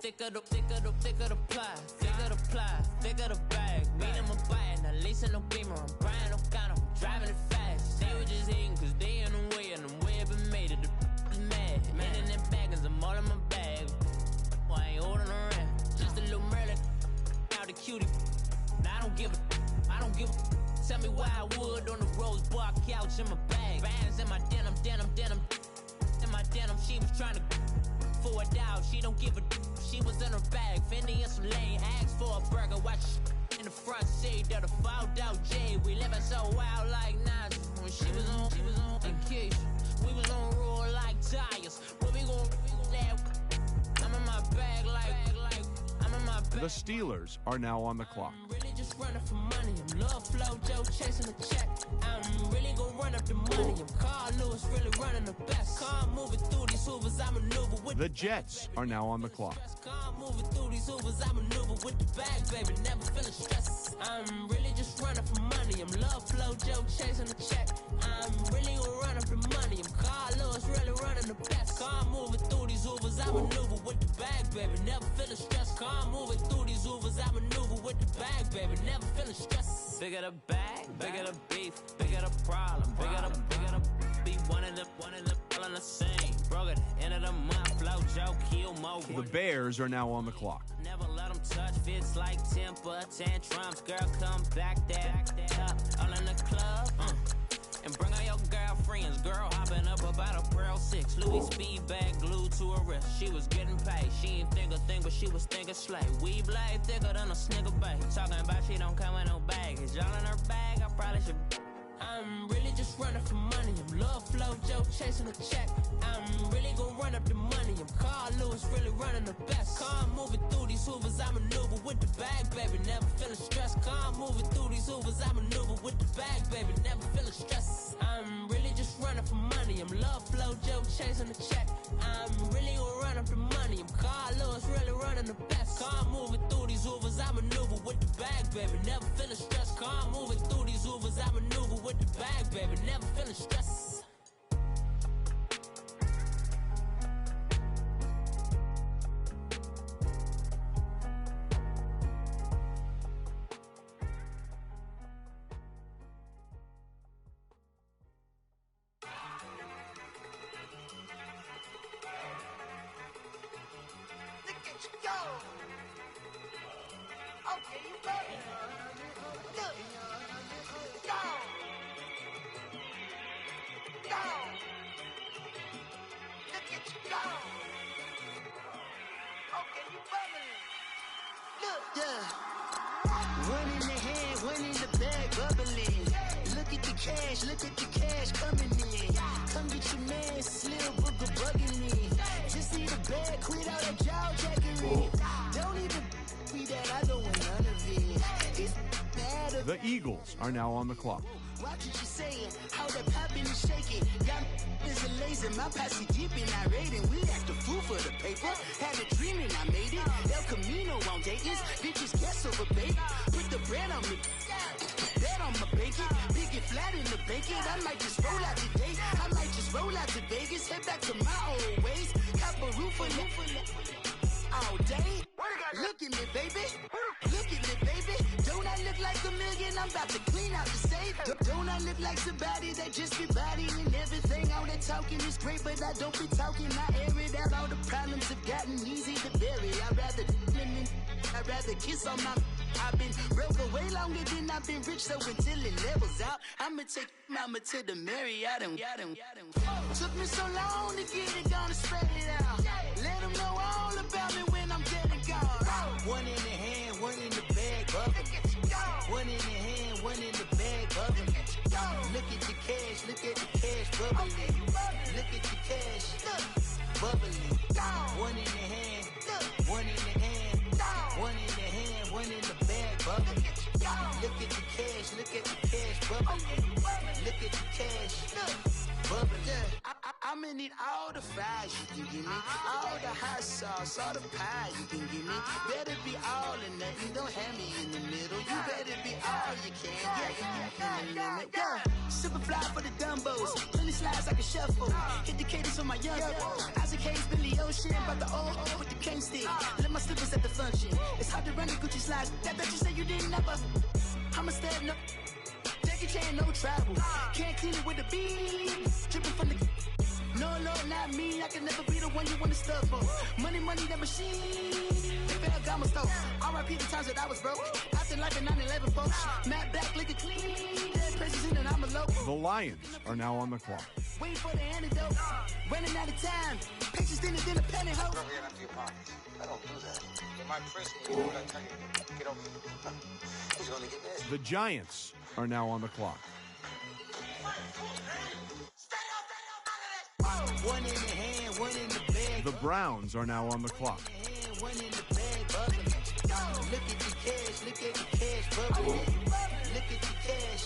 thicker the ply, thicker the ply, thicker the bag. Mean I'm a buying, at least in no beamer. I'm buying no counter, I'm driving it fast. They were just hating cause they in the way, and the way I've been made it. The is mad, man in them baggins, I'm all in my bag. Well, I ain't holding around, just a little Merlin. Now the cutie, now I don't give a. Tell me why I would on the rose bar couch in my bag. Bands in my denim. In my denim, she was trying to for a doubt. She don't give a. She was in her bag. Fendi and some lane. Asked for a burger. Watch in the front seat of the fouled out J. We living so wild like Nas. When she was on vacation. We was on roll like tires. Where we gon' laugh? I'm in my bag like I'm in my bag. The Steelers are now on the clock. I'm really just running for money. I'm Love Flow Joe chasing the check. I'm really gon' run up the money. I'm Carl Lewis really running the best. Car moving through these hoovers, I maneuver with the Jets are now on the clock. Car moving through these hoovers, I maneuver with the bag, baby. Never feeling stressed. I'm really just running for money. I'm Love Flow Joe chasing the check. I'm really gon' run up the money. I'm Carl Lewis really running the best. Car moving through these hoovers, I maneuver with the bag, baby. Never feeling stressed. Car moving through these hoovers, I maneuver with the bag, baby. Never feeling stressed. Bigger the bag, bigger the beef, bigger the problem, bigger the be one in the all in the same. Broke at the end of the month, Flow Joe kill mo. The Bears are now on the clock. Never let them touch, fits like temper tantrums. Girl, come back there, all in the club. And bring all your girlfriends. Girl hopping up about a Pearl 6. Louis speed bag glued to her wrist. She was getting paid. She ain't think a thing, but she was thinking slay. We blade thicker than a snigger bag. Talking about she don't come with no baggage. Y'all in her bag, I probably should. I'm really just running for money. I'm Love Flow Joe chasing the check. I'm really gon' run up the money. I'm Carl Lewis really running the best. Car moving through these hoovers, I maneuver with the bag, baby. Never feeling stressed. Car moving through these hoovers, I maneuver with the bag, baby. Never feeling stressed. I'm really just running for money. I'm Love Flow Joe chasing the check. I'm really gon' run up the money. I'm Carl Lewis really running the best. Car moving through these hoovers, I maneuver with the bag, baby. Never feeling stressed. Car moving through these hoovers, I maneuver with the bag, baby. Never feeling stressed. Look at the cash coming in. Come get your man, Slim Booker bugging me. Just need a bag, quit all that jaw jackery. Don't even be that, I don't want none of it. It's bad. The Eagles are now on the clock. Watch what you saying, how that poppin' and shaking. Got is a laser, my posse deep and I raiding. We act a fool for the paper. Had a dream and I made it. El Camino on Dayton's, bitches guess over bait. Put the bread on me, bet on my bacon. Big and flat in the bacon. I might just roll out today. I might just roll out to Vegas. Head back to my old ways. Cop a roof for all day. Look at me, baby. Look at me, baby. Don't I look like a million? I'm about to clean out the safe. Don't I look like somebody that just be bodying everything? All that talking is great, but I don't be talking. I air it out. All the problems have gotten easy to bury. I'd rather kiss on my. I've been broke for way longer than I've been rich, so until it levels out, I'ma take mama to the Marriott and took me so long to get it, gonna spread it out. Let them know all about me when I'm dead and gone. One in the hand, one in the bag, bubbling. One in the hand, one in the bag, bubbling. Look at the cash, look at the cash, bubbling. Look at the cash, bubbling. One in the hand, one in the hand, one in the hand, one in the bag, bubbling. Look at the cash, look at the cash, bubbling. Look at the cash, bubbling. I'ma need all the fries you can give me, all the hot sauce, all the pie you can give me. Better be all or nothing, don't have me in the middle. You better be all you can, yeah. super fly for the Dumbos. Plenty slides like a shuffle. Hit the cadence on my young. Isaac Hayes, Billy Ocean, about the old with the cane stick. Let my slippers at the function. It's hard to run the Gucci slides. That bet you say you didn't never. I'm a stab, no. Jackie Chan, no travel. Can't clean it with the beat. Dripping from the. No, Lord, not me. I can never be the one you want to stuff for. Money, that machine. They fell Gamma Stove. R.I.P. the times that I was broke. Acting like a 9/11 folks. Matte black, liquor clean. Dead places in and I'm a local. The Lions are now on the clock. Waiting for the antidote. Running out of time. Patience than a penny hoe. Over here and empty your pockets. I don't do that. In my prison, you know what I tell you? Get over here. He's going to get there. The Giants are now on the clock. One in the hand, one in the bag. The Browns are now on the clock. One in the bag, bubbling. Look at the cash, bubbling. Look at the cash,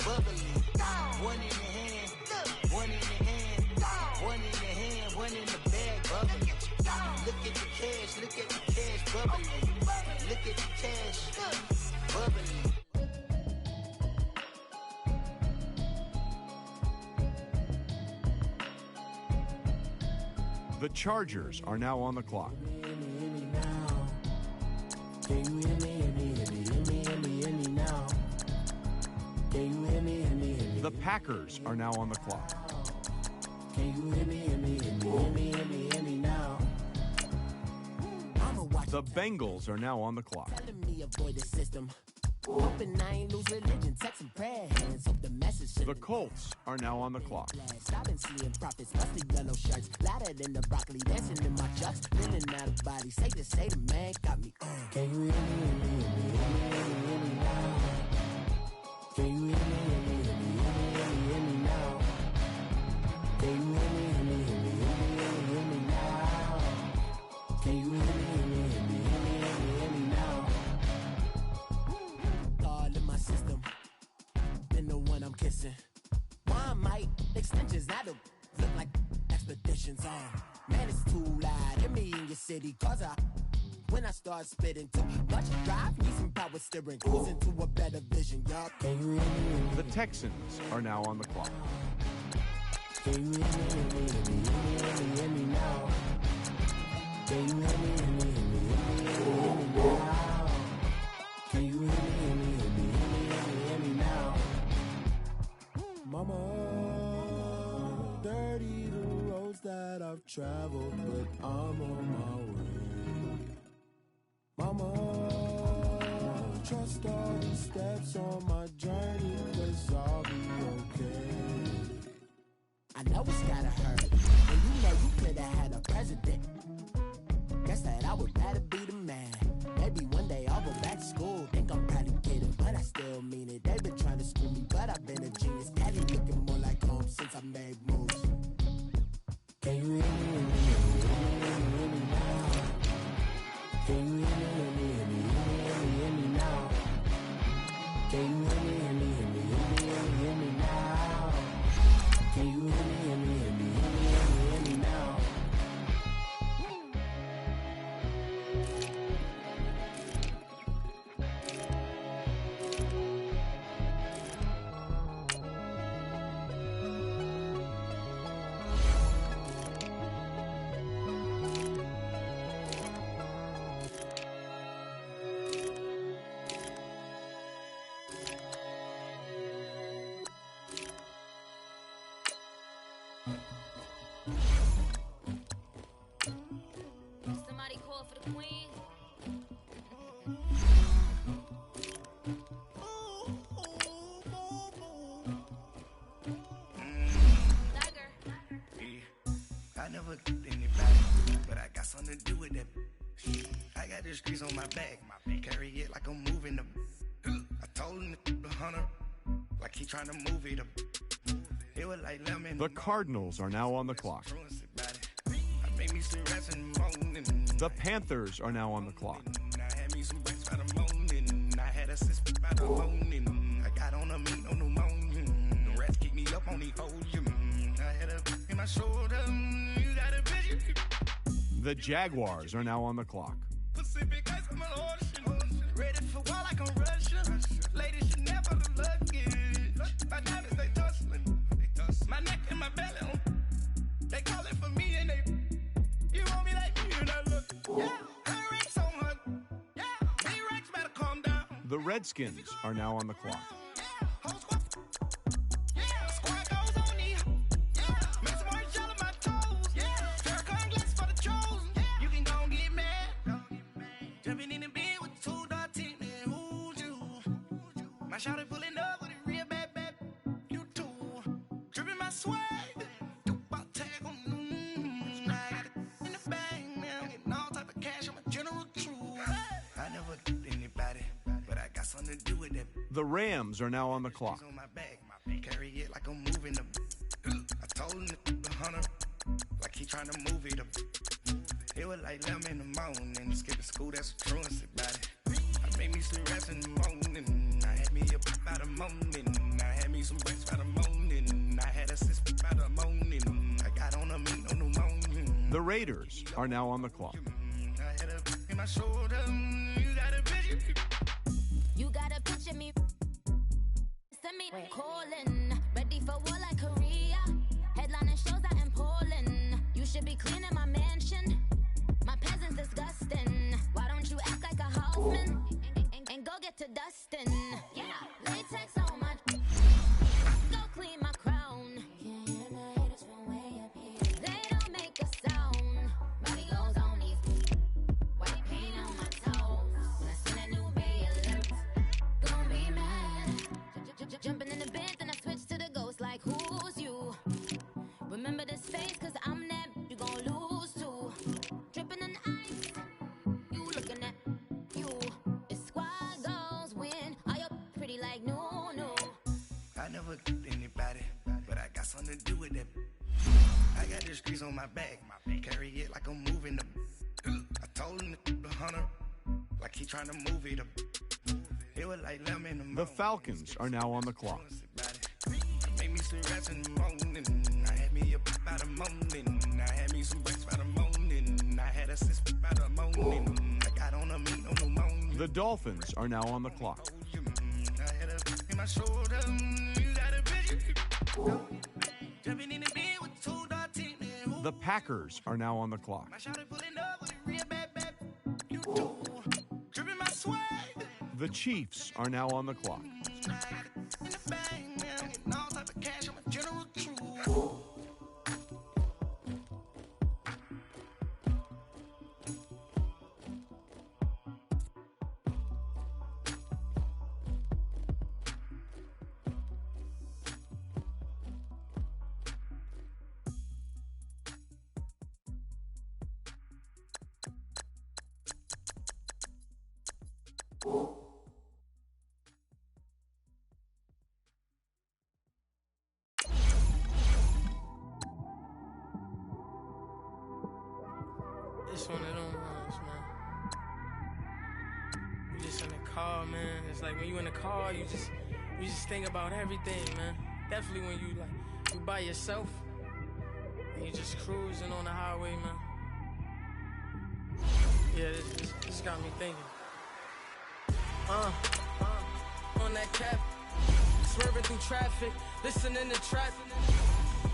bubbling. One in the hand, one in the hand, one in the hand, one in the bag, bubbling. Look at the cash, bubbling. Look at the cash, bubbling. The Chargers are now on the clock. The Packers are now on the clock. The Bengals are now on the clock. Hoping I ain't lose religion, text and prayer hands. Hope the message. The Colts are now on the clock. I've been seeing prophets, mostly yellow shirts, louder than the broccoli, dancing in my chucks, feeling out of body. Say the man got me. Can you hear me? Now? Can you hear me? Now? Can you hear me now? Can you hear me? Kissing. One might extensions that'll look like expeditions on. Man, it's too loud in me in your city. Cause when I start spitting too much drive, need some power steering. Cruise into a better vision, y'all. Can you hear me? The Texans are now on the clock. Can you hear me now? Can you hear me now? Can you hear me now? Mama, dirty the roads that I've traveled, but I'm on my way. Mama, trust all the steps on my journey, 'cause I'll be okay. I know it's gotta hurt, and you know you could've had a president. Guess that I would rather be the man. Maybe one day I'll go back to school. Think I'm probably kidding, but I still mean it. They've been trying to screw me, but I've been a genius. Daddy looking more like home since I made moves. Can you hear me now? Can you hear me now? Can you hear me now? Can you hear me now? Somebody call for the queen. Tiger. I never killed anybody, but I got something to do with that. I got the streets on my back, carry it like I'm moving them. I told him the hunter, like he trying to move it up. It was like lemon. The Cardinals are now on the clock. Made me some rats in the morning. The Panthers are now on the clock. I had me some rats by the morning. I had a sister by the morning. I got on a meat on the morning. The rats keep me up on the podium. I had a in my shoulder. You got a vision. The Jaguars are now on the clock. Pacific ice on my ocean. Ready for war like I'm Russian. Ladies should never look lucky. My diamonds, they The Redskins are now on the clock. The Rams are now on the clock. Carry it like I'm moving them. I told him the hunter, like he trying to move it up. It was like 11 in the morning, skipping school, that's a truancy about it. I made me some rest in the morning. I had me a pop out of morning. I had me some breakfast out of morning. I had a sip out of morning. I got on a meat on the morning. The Raiders are now on the clock. I had a in my shoulder. You got a picture. You got a picture me. Send me calling. Ready for war like Korea. Headlining shows out in Poland. You should be cleaning my mansion. My peasants disgusting. Why don't you act like a houseman and go get to dustin'? Yeah, latex on my. Go clean my crown. Can't hear my haters from way up here. They don't make a sound. Body goes on these. White paint on my toes. When I seen a new bay alert, gon' be mad. Jumping in the bed, then I switch to the ghost like who's you? Remember this face, cause I'm that you gon' lose too. Dripping in ice, you looking at you. It's squad goals win. Are you pretty like no? I never anybody, but I got something to do with that. I got the streets on my back, carry it like I'm moving them. I told him the hunter, like he trying to move it up. It was like 11 in the morning. The Falcons are now on the clock. Made me some rest in the morning. I had me a pop out of morning. I had me some breakfast out of morning. I had a sip out of morning. I got on a meat on the morning. The Dolphins are now on the clock. I had a in my shoulder. You got a picture. Jumping in the bed with 2 dark teeth. The Packers are now on the clock. My shawty pulling up with a real bad. You do. Dripping my swag. The Chiefs are now on the clock. In the bag, man. Getting all type of cash. I'm a general true. It's one of them ones, man. You just in the car, man. It's like when you in the car, you just think about everything, man. Definitely when you by yourself and you just cruising on the highway, man. Yeah, this got me thinking. On that cap, swerving through traffic, listening to trap.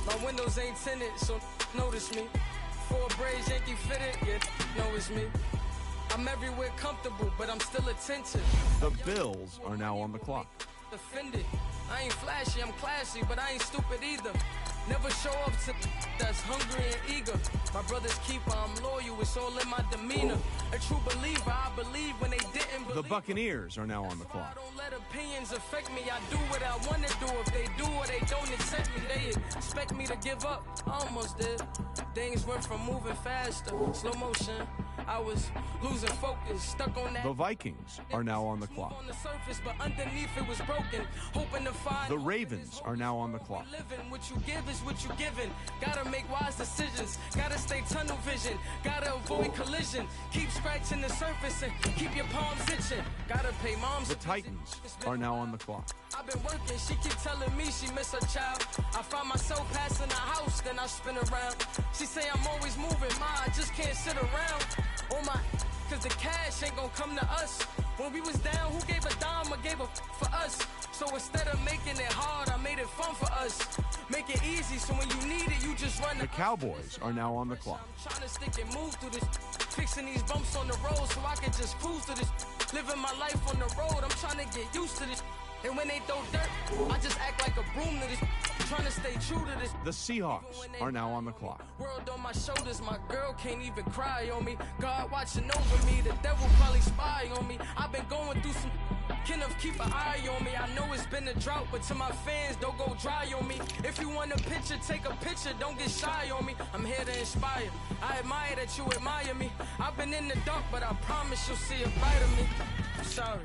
My windows ain't tinted, so notice me. 4 braids, Yankee fitted, yeah, know it's me. I'm everywhere comfortable, but I'm still attentive. The Bills are now on the clock. Offended. I ain't flashy, I'm classy, but I ain't stupid either. Never show up to that's hungry and eager. My brother's keeper, I'm loyal, it's all in my demeanor. A true believer, I believe when they didn't believe. The Buccaneers are now on the clock. I don't let opinions affect me, I do what I want to do. If they do or they don't accept me, they expect me to give up. I almost did. Things went from moving faster, slow motion. I was losing focus, stuck on that. The Vikings are now on the clock. On the surface, but underneath it was broken. Hoping to find The Ravens are now on the clock. living. What you give is what you given. Gotta make wise decisions. Gotta stay tunnel vision. Gotta avoid collision. Keep scratching the surface and keep your palms itching. Gotta pay moms. The Titans are now on the clock. I've been working, she keep telling me she miss her child. I find myself passing the house, then I spin around. She say I'm always moving, ma, I just can't sit around. Oh my, cause the cash ain't gonna come to us. When we was down, who gave a dime or gave a for us? So instead of making it hard, I made it fun for us. Make it easy, so when you need it, you just run. The Cowboys are now on the clock. I'm trying to stick and move through this. Fixing these bumps on the road so I can just cruise through this. Living my life on the road, I'm trying to get used to this. And when they throw dirt, I just act like a broom to this. Trying to stay true to this. The Seahawks are now on the clock. World on my shoulders, my girl can't even cry on me. God watching over me, the devil probably spy on me. I've been going through some. Kenneth, keep an eye on me. I know it's been a drought, but to my fans, don't go dry on me. If you want a picture, take a picture, don't get shy on me. I'm here to inspire. I admire that you admire me. I've been in the dark, but I promise you'll see a bright of me. I'm sorry.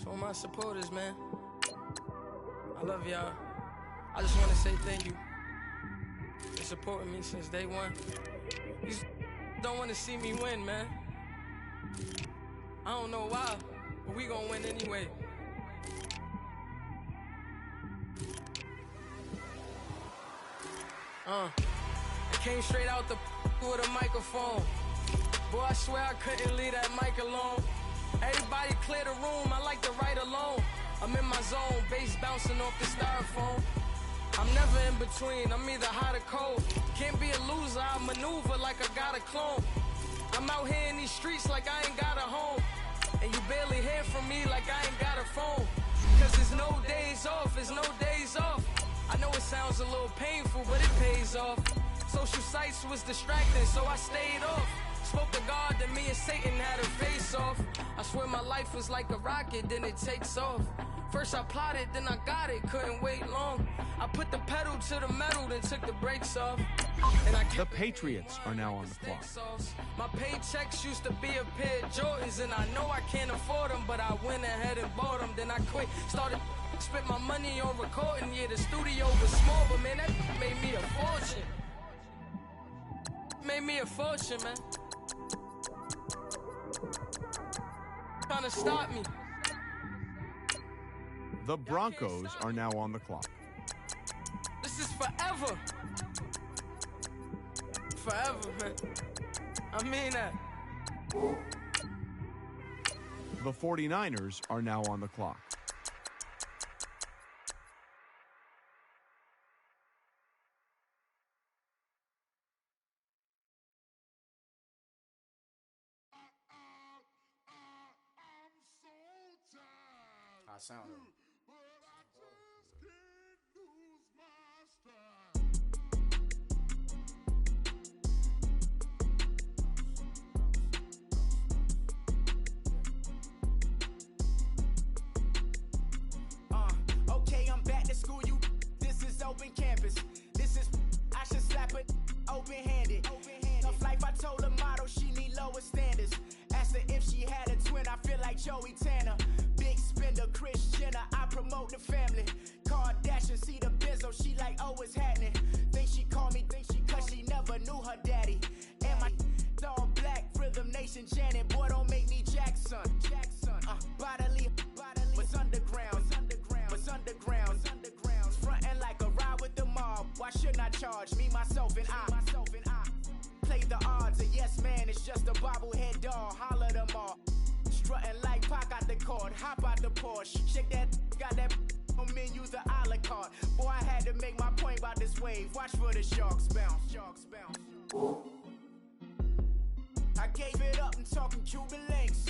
To all my supporters, man. I love y'all. I just want to say thank you for supporting me since day one. You don't want to see me win, man. I don't know why, but we gonna win anyway. I came straight out the with a microphone. Boy, I swear I couldn't leave that mic alone. Everybody clear the room, I like to write alone. I'm in my zone, bass bouncing off the styrofoam. I'm never in between, I'm either hot or cold. Can't be a loser, I maneuver like I got a clone. I'm out here in these streets like I ain't got a home. And you barely hear from me like I ain't got a phone. Cause there's no days off, there's no days off. I know it sounds a little painful, but it pays off. Social sites was distracting, so I stayed off. Spoke to God that me and Satan had a face off. I swear my life was like a rocket, then it takes off. First I plotted, then I got it, couldn't wait long. I put the pedal to the metal, then took the brakes off. And the Patriots are now on the clock. My paychecks used to be a pair of Jordans, and I know I can't afford them, but I went ahead and bought them. Then I quit, started spent my money on recording. Yeah, the studio was small, but man, that made me a fortune. Made me a fortune, man. Trying to stop me. The Broncos are now on the clock. This is forever. Forever, man. I mean that. The 49ers are now on the clock. I sound it. Okay, I'm back to school, you. This is open campus. This is, I should slap it open-handed. Tough life, I told her model she need lower standards. Asked her if she had a twin, I feel like Joey Tanner. Big spender, Chris Jenner, I promote the family. Kardashian, see the Benzo, she like, oh, it's happening. Think she called me, cause she never knew her daddy. And my all black, Rhythm Nation, Janet, boy, don't make me Jackson. Bodily, was underground. Frontin' like a ride with the mob. Why shouldn't I charge me, myself, and I? Play the odds, a yes man, it's just a bobblehead doll. Holler them all. Strutting like Pac out the court, hop out the Porsche. Shake that, got that on menu, the a la carte. Boy, I had to make my point about this wave. Watch for the sharks bounce. I gave it up and talking Cuban links.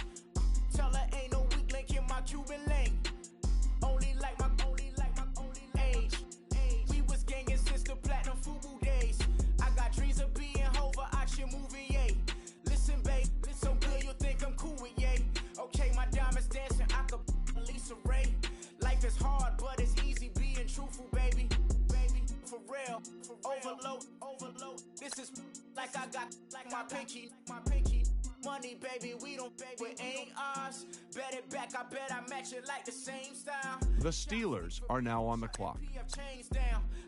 Tell her ain't no weak link in my Cuban link. Only like my age. We was gangin' since the platinum FUBU days. I got dreams of being Hova, I should movie, yay. Listen, babe, so good you think I'm cool with yay. Okay, my diamonds dancing, I could Lisa Ray. Life is hard, but it's easy being truthful, baby. For real, overload. This is like I got like my pinky. Money, baby, we don't pay, it ain't ours. Bet it back, I bet I match it like the same style. The Steelers are now on the clock.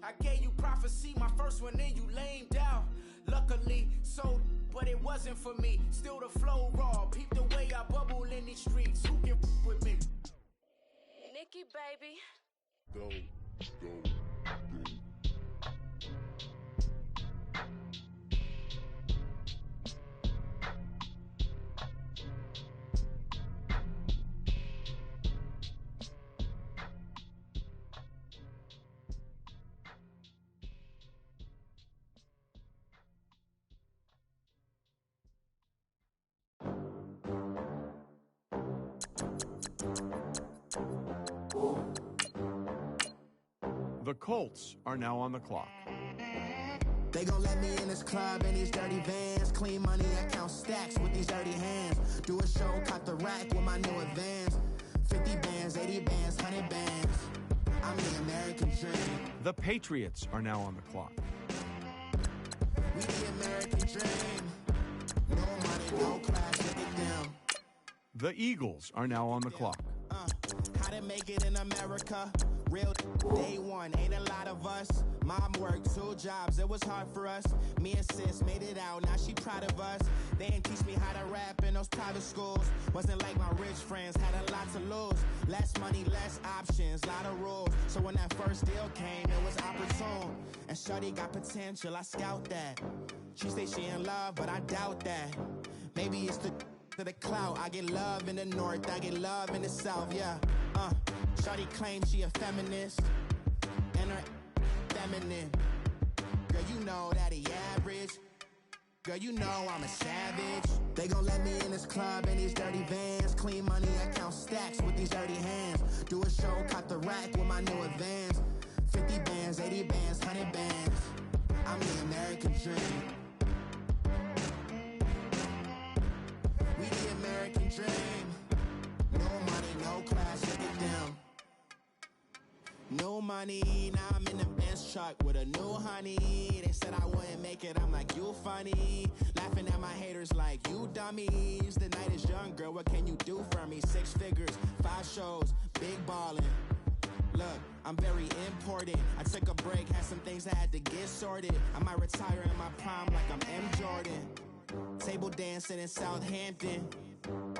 I gave you prophecy, my first one, then you lamed out. Luckily, sold, but it wasn't for me. Still the flow raw, peep the way I bubble in these streets. Who can with me? Nikki, baby. Go. The Colts are now on the clock. They gon' let me in this club in these dirty vans. Clean money, I count stacks with these dirty hands. Do a show, caught the rack with my new advance. 50 bands, 80 bands, 100 bands. I'm the American dream. The Patriots are now on the clock. We the American dream. No money, no class, look at them. The Eagles are now on the clock. How to make it in America? Real day one, ain't a lot of us. Mom worked 2 jobs, it was hard for us. Me and sis made it out, now she proud of us. They didn't teach me how to rap in those private schools. Wasn't like my rich friends, had a lot to lose. Less money, less options, lot of rules. So when that first deal came, it was opportune. And shorty got potential, I scout that. She say she in love, but I doubt that. Maybe it's to the clout. I get love in the north, I get love in the south, yeah. Shorty claims she a feminist, and her feminine. Girl, you know that he average. Girl, you know I'm a savage. They gon' let me in this club in these dirty vans. Clean money, I count stacks with these dirty hands. Do a show, caught the rack with my new advance. 50 bands, 80 bands, 100 bands. I'm the American dream. We the American dream. No money, no class, look at them. No money, now I'm in the Benz truck with a new honey. They said I wouldn't make it, I'm like, you funny. Laughing at my haters like, you dummies. The night is young, girl, what can you do for me? 6 figures, 5 shows, big ballin'. Look, I'm very important. I took a break, had some things I had to get sorted. I might retire in my prime like I'm M. Jordan. Table dancing in Southampton.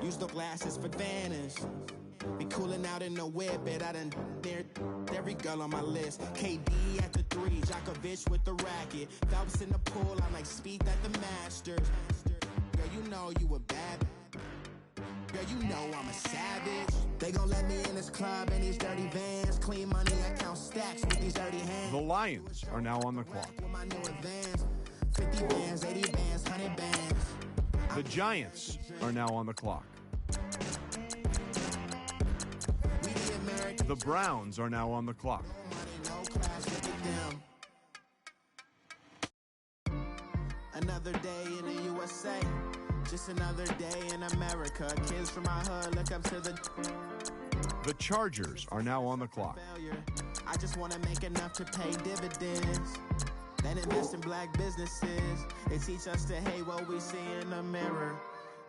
Use the glasses for Vannas. Be cooling out in the whip, but I done dared every girl on my list. KD at the 3, Djokovic with the racket. Phelps in the pool, I'm like Speed at the Masters. Girl, you know you a bad. Girl, you know I'm a savage. They gon' let me in this club in these dirty vans. Clean money, I count stacks with these dirty hands. The Lions are now on the clock. With my new advance. 50 bands, 80 bands, 100 bands. The Giants are now on the clock. The Browns are now on the clock. Another day in the USA, just another day in America. Kids from my hood look up to the Chargers are now on the clock. failure. I just want to make enough to pay dividends. Then invest in black businesses. They teach us to hate what we see in the mirror,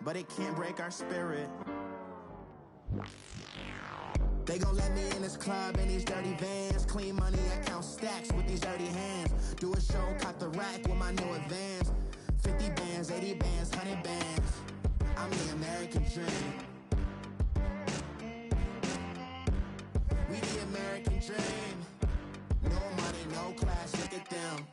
but it can't break our spirit. They gon' let me in this club in these dirty vans. Clean money, I count stacks with these dirty hands. Do a show, caught the rack with my new advance. 50 bands, 80 bands, 100 bands. I'm the American dream. We the American dream. No money, no class, look at them.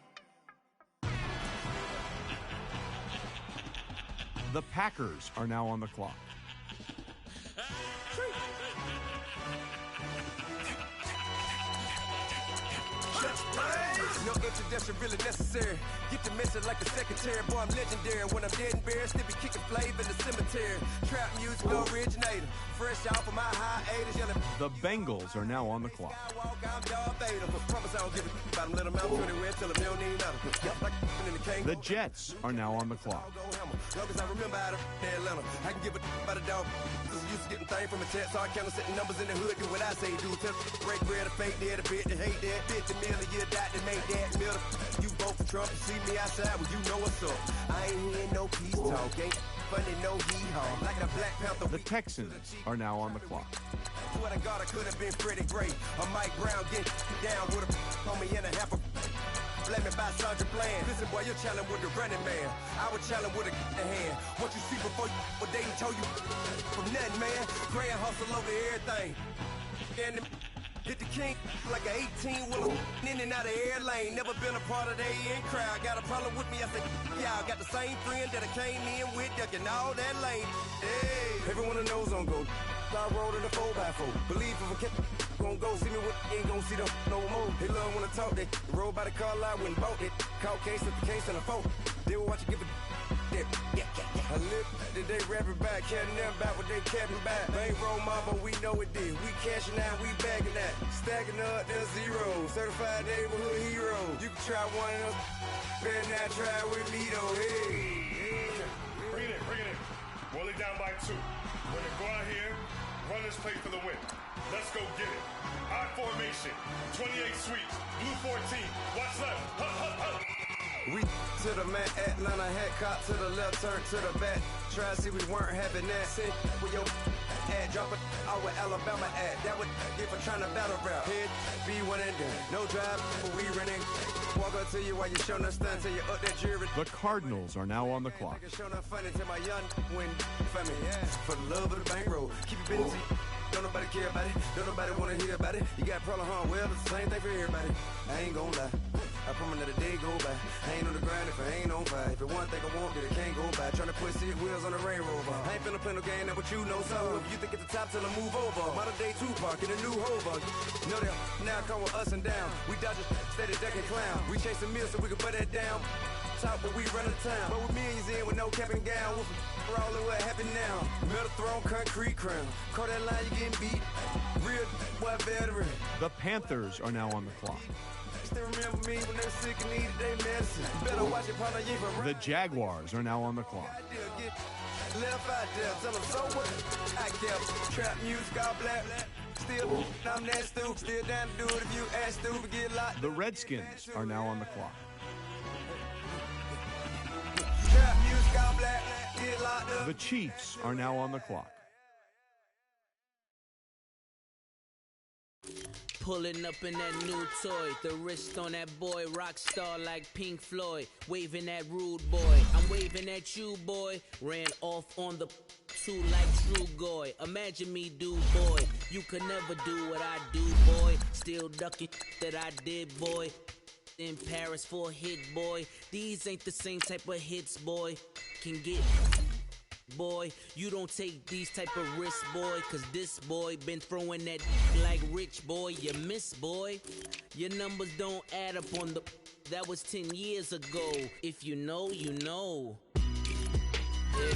The Packers are now on the clock. No introduction really necessary. Get the message like a secretary. Boy, I'm legendary. When I'm dead and buried, still be kicking flavor in the cemetery. Trap music, no originator. Fresh off of my hiatus, yelling. The Bengals are now on the clock. The Jets are now on the clock. Long as I remember how to Atlanta, I can give a about a dog. I'm used to getting things from a text, so I count setting numbers in the hood. Do what I say, do. Tell break bread, a fake dead, a bit to hate that. 50 million a year, died to make that middle. You vote for Trump, you see me outside, well, you know what's up. I ain't hearing no peace talk, ain't funny, no hee-haw. Like a Black Panther. The Texans are now on the clock. Swear to God, I could have been Freddie Gray or Mike Brown getting down with a on me and a half a. Let me buy Sandra Bland. Listen, boy, you're challenging with the running man. I was challenging with a hand. What you see before you, what they told you from nothing, man. Grand hustle over everything. And hit the king like an 18-wheeler in and out of air lane. Never been a part of the in crowd. Got a problem with me? I said, y'all got the same friend that I came in with, ducking all that lane. Hey, everyone knows on go. I rolled in a 4x4. Believe if a kid gon' go see me with ain't gon' see them no more. They love when I talk. They roll by the car lot when bought it. Caught case at the case and a phone. They will watch you give a that. I live that they rapping back, carrying them back what they capping back. Bankroll mama, we know it did. We cashing out, we bagging that. Stacking up, they're zero. Certified neighborhood hero. You can try one of them, better not try with me though. Hey. Bring it in. Roll it down by 2. We're gonna go out here, run this play for the win. Let's go get it. I formation, 28 sweeps, blue 14. Watch left. Hup. We to the man, Atlanta hat cop to the left, turn to the back. Try to see we weren't having that. Sit with your ad, drop it out with Alabama ad. That would get for trying to battle rap. Head, be one and done. No drive, but we running. Walk up to you while you showing us stunt till you up that jury. The Cardinals are now on the clock. Showing up funny till my young win for me. For the love of the bankroll, keep it busy. Don't nobody care about it. Don't nobody wanna hear about it. You got problem, huh? Well, it's the same thing for everybody. I ain't gon' lie. I promise that a day go by. I ain't on the grind if I ain't on fire. If it one thing I want, then it can't go by. Tryna put 6 wheels on the Range Rover. I ain't finna play no game, that what you know. So if you think at the top till I move over. Modern day Tupac in a new Hova. Know that now come with us and down. We dodge it, steady ducking clown. We chasing meals so we can put that down. Top, but we run the town. But with millions in with no cap and gown. We're all in what happened now. Metal throne, concrete crown. Call that line, you getting beat. Real boy veteran. The Panthers are now on the clock. Still remember me when they were sick and needed their medicine. Better watch it, partner, you even The Jaguars are now on the clock. Left out there, tell them so what? I kept trap music all black. Still, I'm that stupid. Still down to do it if you ask stupid, get locked. The Redskins are now on the clock. Trap music all black, get locked up. The Chiefs are now on the clock. Pulling up in that new toy, the wrist on that boy, rock star like Pink Floyd, waving at rude boy, I'm waving at you boy, ran off on the 2 like True Goy, imagine me do boy, you could never do what I do boy, still ducking that I did boy, in Paris for a hit boy, these ain't the same type of hits boy, can get... Boy, you don't take these type of risks, boy, cause this boy been throwing that like rich boy, you miss, boy. Your numbers don't add up on the... That was 10 years ago. If you know, you know. Yeah.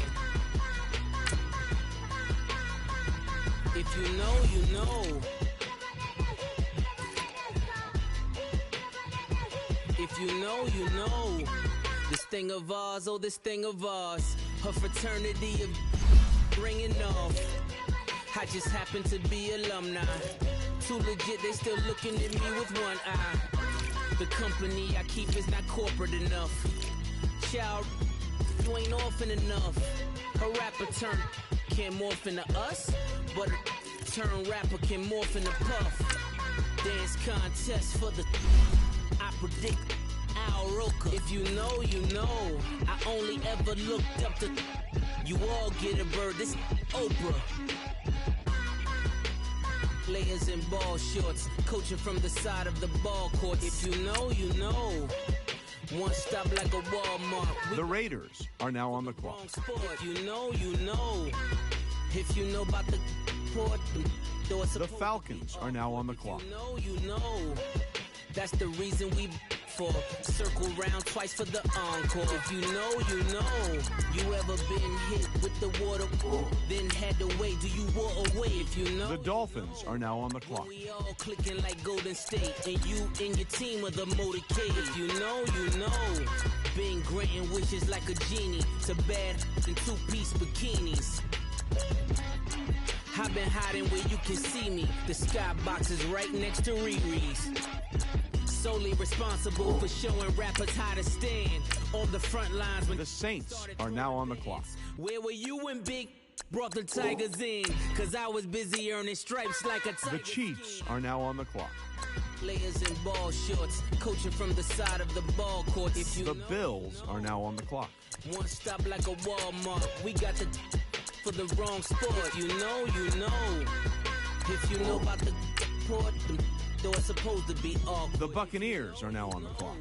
If you know, you know. If you know, you know. This thing of ours, oh, this thing of ours. Her fraternity of ringing off. I just happen to be alumni. Too legit, they still looking at me with one eye. The company I keep is not corporate enough. Child, you ain't orphan enough. A rapper turn can't morph into us, but a turn rapper can morph into Puff. Dance contest for the... I predict... Al Roker. If you know, you know. I only ever looked up to... You all get a bird, this Oprah. Players in ball shorts, coaching from the side of the ball court. If you know, you know. One stop like a Walmart. The Raiders are now on the clock. If you know, you know. If you know about the port, the Falcons are now on the clock. If you know, you know. That's the reason we... for circle round twice for the encore. If you know, you know. You ever been hit with the water, then had to wait? Do you walk away? If you know, the Dolphins are now on the clock. We all clicking like Golden State, and you and your team are the motorcade. If you know, you know. Been granting wishes like a genie to bad in 2-piece bikinis. I've been hiding where you can see me. The skybox is right next to Riri's. Solely responsible for showing rappers how to stand on the front lines. When the Saints are now on the clock. Where were you when Big brought the Tigers in? Cause I was busy earning stripes like a Tiger. The Chiefs are now on the clock. Players in ball shorts, coaching from the side of the ball court. If you the know, Bills are now on the clock. One stop like a Walmart. We got the for the wrong sport. If you know, you know. If you know about the port, though it's supposed to be awkward. The Buccaneers are now on the clock.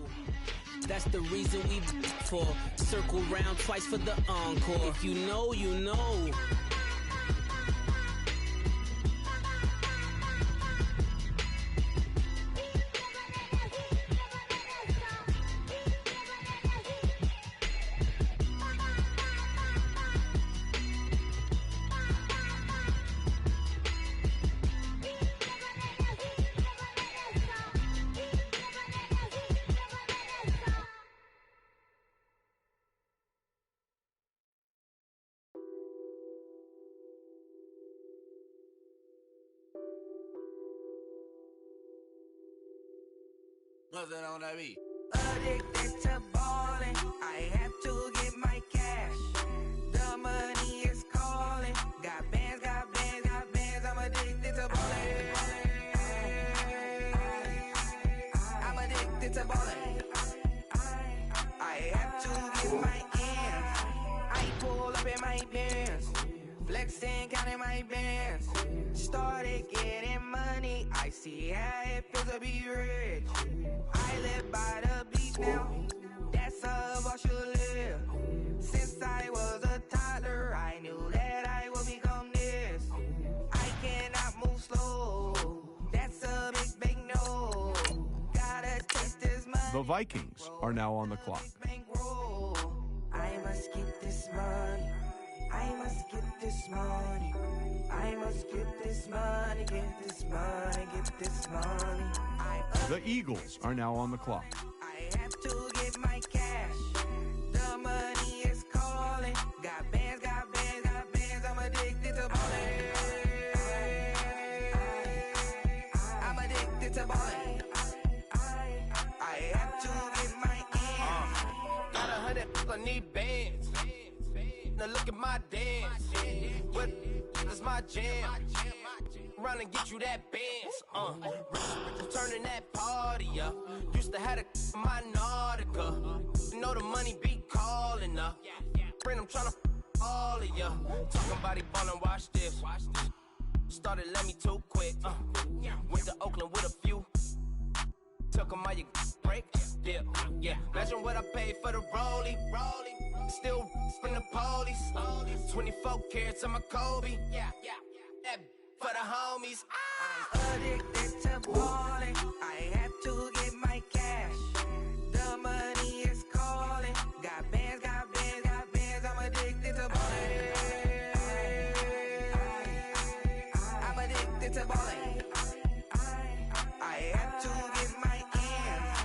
That's the reason we for circle round twice for the encore. If you know, you know. What's that on that beat? Addicted to balling, I have to get my cash. The money is calling. Got bands, got bands, got bands. I'm addicted to balling. I'm addicted to balling. I have to get my ends. I pull up in my bands, flexing, counting my bands. Started getting money. I see how it feels to be rich. I live by the beach now. That's how I should live. Since I was a toddler, I knew that I would become this. I cannot move slow. That's a big no. Gotta taste this money. The Vikings are now on the clock. I must get this money. I must get this money. I must get this money. Get this money. Get this money. The Eagles are now on the clock. I have to get my cash. The money is calling. Got bands, got bands, got bands. I'm addicted to balling. I'm addicted to balling. I have to get my ends. Got 100, I need bands. Now look at my dance. What is my jam? Run and get you that bands. Turning that party up. Used to have a my Nautica. You know the money be calling up. Friend, I'm tryna all of ya. Talking about he ballin', watch this. Started let me too quick. Went to Oakland with a few. Took 'em all you break. Dip. Yeah. Imagine what I paid for the rollie. Still from the police. 24 carats on my Kobe. That for the homies. I'm addicted to balling. I have to get my cash. The money is calling. Got bands, got bands, got bands. I'm addicted to balling. I'm addicted to balling. I have to get my ends.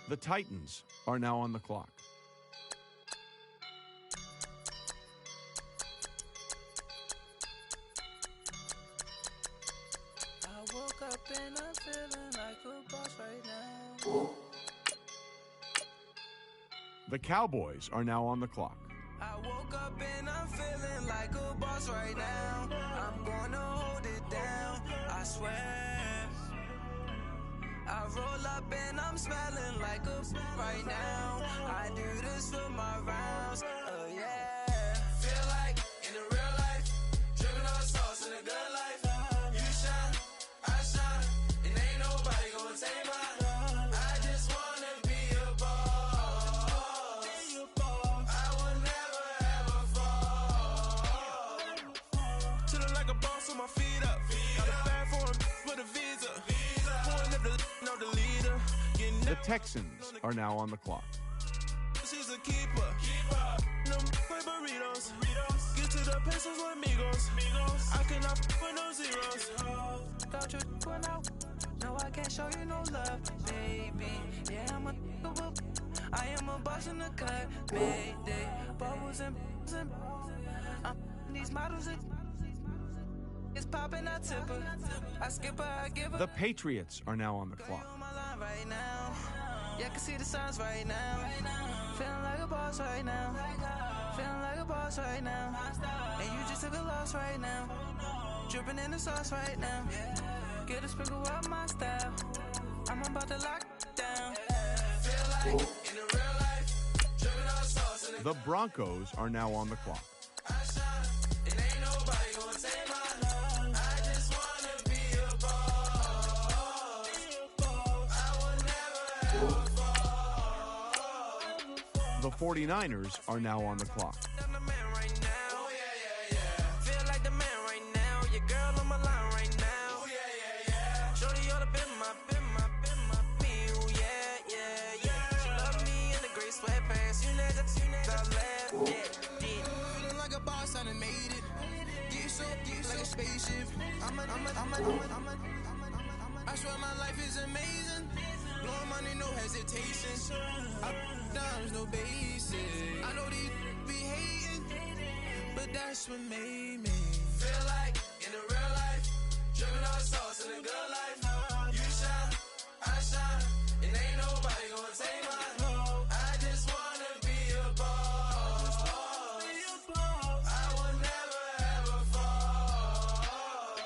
The Titans are now on the clock. I woke up and I'm feeling like a boss right now. The Cowboys are now on the clock. I woke up and I'm feeling like a boss right now. I'm gonna hold it down, I swear. I roll up and I'm smelling like a right now. I do this for my rounds, oh yeah. Feel like in the real life, dripping on sauce in a good life. You shine, I shine, and ain't nobody gonna take mine. I just wanna be a boss. I will never ever fall. Chillin' like a boss with my feet up. Got a bag for him with a visa. Pulling up the leader. The Texans are now on the clock. She's a keeper. No burritos. Get to the pesos with amigos. I cannot with no zeros. Don't you run out? No, I can't show you no love, baby. Yeah, I am a boss in the cut, baby. Bubbles and these models. It's popping, I tip her. I skip her, I give her. The Patriots are now on the clock. Right now, yeah, I can see the signs right now. Feeling like a boss right now. Feeling like a boss right now. And you just took a loss right now. Dripping in the sauce right now. Get a sprinkle up my style. I'm about to lock down. Feel like in the real life, dripping on sauce. The Broncos are now on the clock. I shine, and ain't nobody gonna take my love. I just wanna be a boss. I will never ever fall. The 49ers are now on the clock. I'm the man right now. Oh, yeah. Feel like the man right now. Your girl on my line right now. Oh, yeah. Shorty ought to been my feel. Yeah. She love me in the gray sweatpants. You never left. Yeah. Feeling like a boss, I done made it. Get so deep like a spaceship. I swear my life is amazing. Blowing money, no hesitation. Up, downs, no basic. I know these be hating, but that's what made me feel like in the real life. Dripping all sauce in the good life. You shine, I shine, and ain't nobody gonna take mine. I just wanna be a boss. I will never ever fall.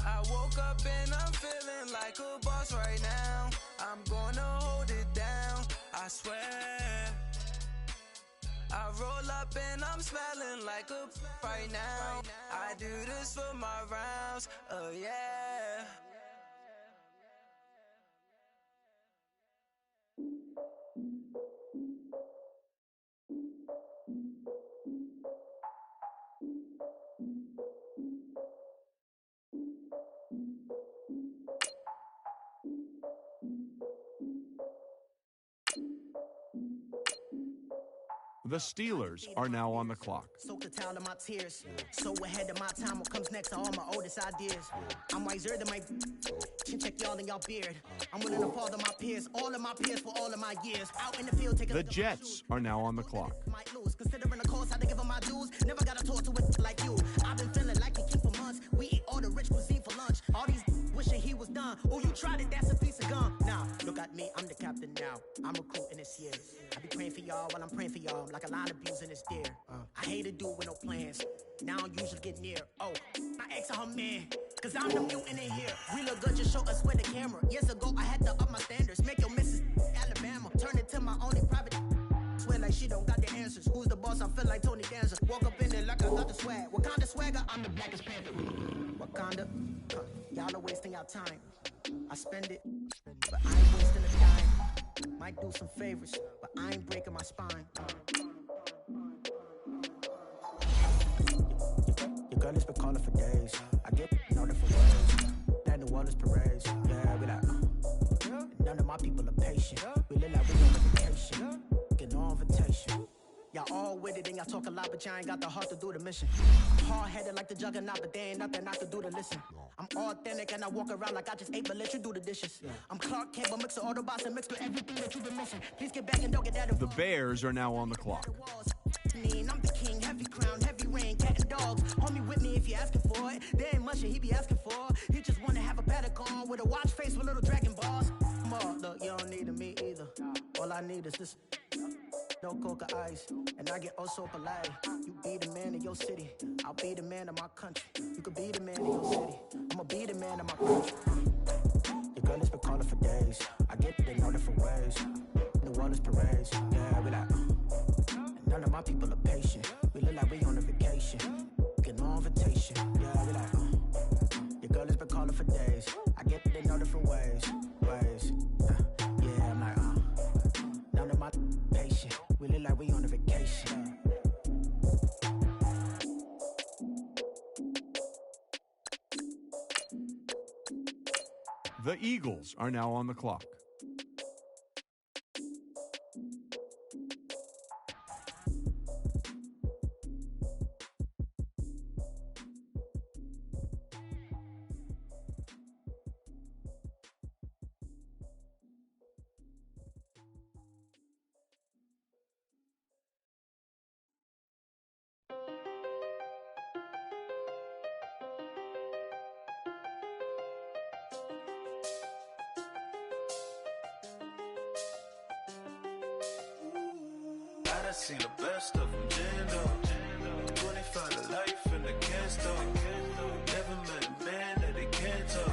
I woke up and I'm feeling like a boss right now. I'm gonna hold it down, I swear. I roll up and I'm smelling like a right now. I do this for my rounds, oh yeah. The Steelers are now on the clock. Soak the towel of my tears. So ahead of my time, what comes next are all my oldest ideas. I'm wiser than my check y'all in y'all beard. I'm willing to father my peers, all of my peers for all of my years. Out in the field, taking The Jets are now on the clock. might lose. Considering the cost, I had to give them my dues. Never got to talk to it like you. I've been feeling like the king for months. We eat all the rich cuisine for lunch. All these wishing he was done. Oh, you tried it, that's a piece of gum. Now, look at me, I'm the captain now. I'm recruiting this year. I be praying for y'all while I'm praying for y'all. Like a line of abusing this deer. I hate to do with no plans. Now I usually get near. Oh, I ex her man. Cause I'm the mutant in here. We look good, just show us where the camera. Years ago, I had to up my standards. Make your missus Alabama. Turn it to my only private. Swear like she don't got the answers. Who's the boss? I feel like Tony Danza. Walk up in there like I got the swag. Wakanda swagger, I'm the blackest panther. Wakanda, y'all are wasting our time. I spend it, but I ain't wasting a dime. Might do some favors, but I ain't breaking my spine. Your girl has been calling for days. I get noted for words. That New Orleans parades. Yeah, we like, none of my people are patient. We live like we on vacation. Get no invitation. Y'all all with it and y'all talk a lot, but y'all ain't got the heart to do the mission. I'm hard-headed like the juggernaut, but there ain't nothing I can do to listen. I'm authentic and I walk around like I just ate, but let you do the dishes. I'm Clark Kent, but mix the Autobots and mix with everything that you've been missing. Please get back and don't get that involved. The Bears are now on the clock. I'm the king, heavy crown, heavy rain, cat and dogs. Homie with me if you're asking for it. There ain't much that he be asking for. He just wanna have a paddock on with a watch face with little dragon balls. Look, you don't need me either. All I need is this. No coca ice, and I get oh so polite. You be the man of your city, I'll be the man of my country. You could be the man of your city, I'ma be the man of my country. Your girl has been calling for days. I get they know different ways. New Orleans parades, yeah, we like. None of my people are patient. We look like we on a vacation. Get no invitation, yeah, we like. Your girl has been calling for days. I get they know different ways. Yeah, I'm like, none of my patient. We look like we on a vacation. The Eagles are now on the clock. I seen the best of them, Jando. 25 to life and they can't stop. Never met a man that they can't talk.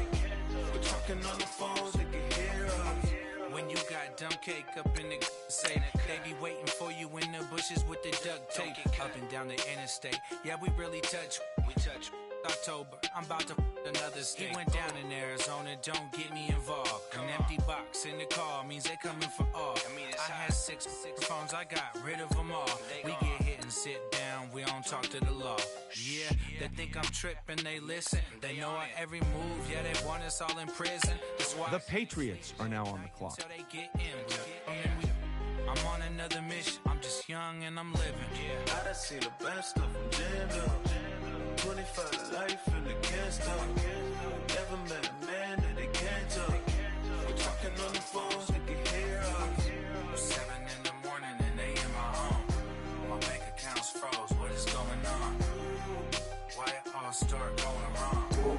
We're talking on the phones, they can hear us. When you got dumb cake up in the say they be waiting for you in the bushes with the duct tape. Up and down the interstate, yeah, we really touch. We touch. October, I'm about to another state. He went down in Arizona, don't get me involved. An empty box in the car means they coming for all. I had six phones, I got rid of them all. We get hit and sit down, we don't talk to the law. Yeah, they think I'm tripping, they listen. They know our every move, yeah, they want us all in prison. That's why The Patriots are now on the clock. so they get in. I'm on another mission. I'm just young and I'm living. Yeah. I done seen the best of them jammed up. 25 to life and they can't stop. Never met a man that they can't talk. We're talking on the phones, they can hear us. 7 in the morning and they in my home. My bank account's froze. What is going on? Why it all start going wrong?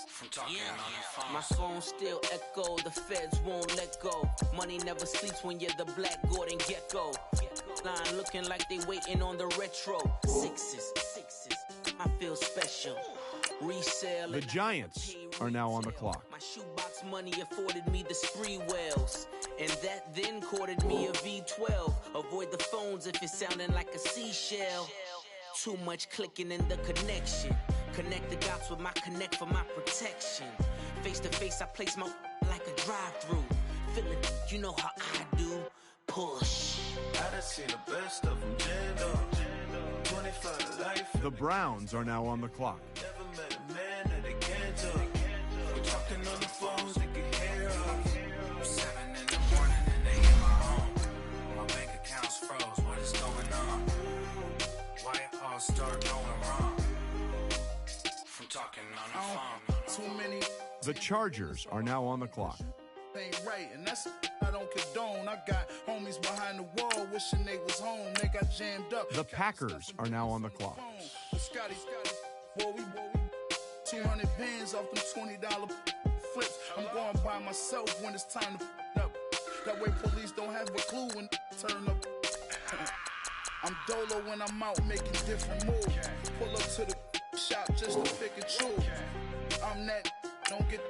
From talking on the phone. My phone still echo, the feds won't let go. Money never sleeps when you're the black Gordon Gecko. Line looking like they waiting on the retro. Sixes, I feel special. Resale. The Giants are now on the clock. My shoebox money afforded me the spree wells, and that then courted me a V12. Avoid the phones if it's sounding like a seashell. Too much clicking in the connection. Connect the dots with my connect for my protection. Face to face, I place my like a drive-through. Feeling, you know how I do. Push. I done seen the best of them jammed up. 25 to life. The Browns are now on the clock. Never met a man that they can't talk. We're talking on the phones, they can hear us. 7 in the morning and they in my home. My bank account's froze. What is going on? Why it all start going wrong? From talking on the phone. Too many. The Chargers are now on the clock. Ain't right, and that's I don't condone. I got homies behind the wall wishing they was home. They got jammed up. The Packers are now on the clock. Scotty, boy, we 200 bands off them $20 flips. I'm going by myself when it's time to up. That way police don't have a clue when turn up. I'm dolo when I'm out making different moves. Pull up to the shop just to pick and choose. I'm that, don't get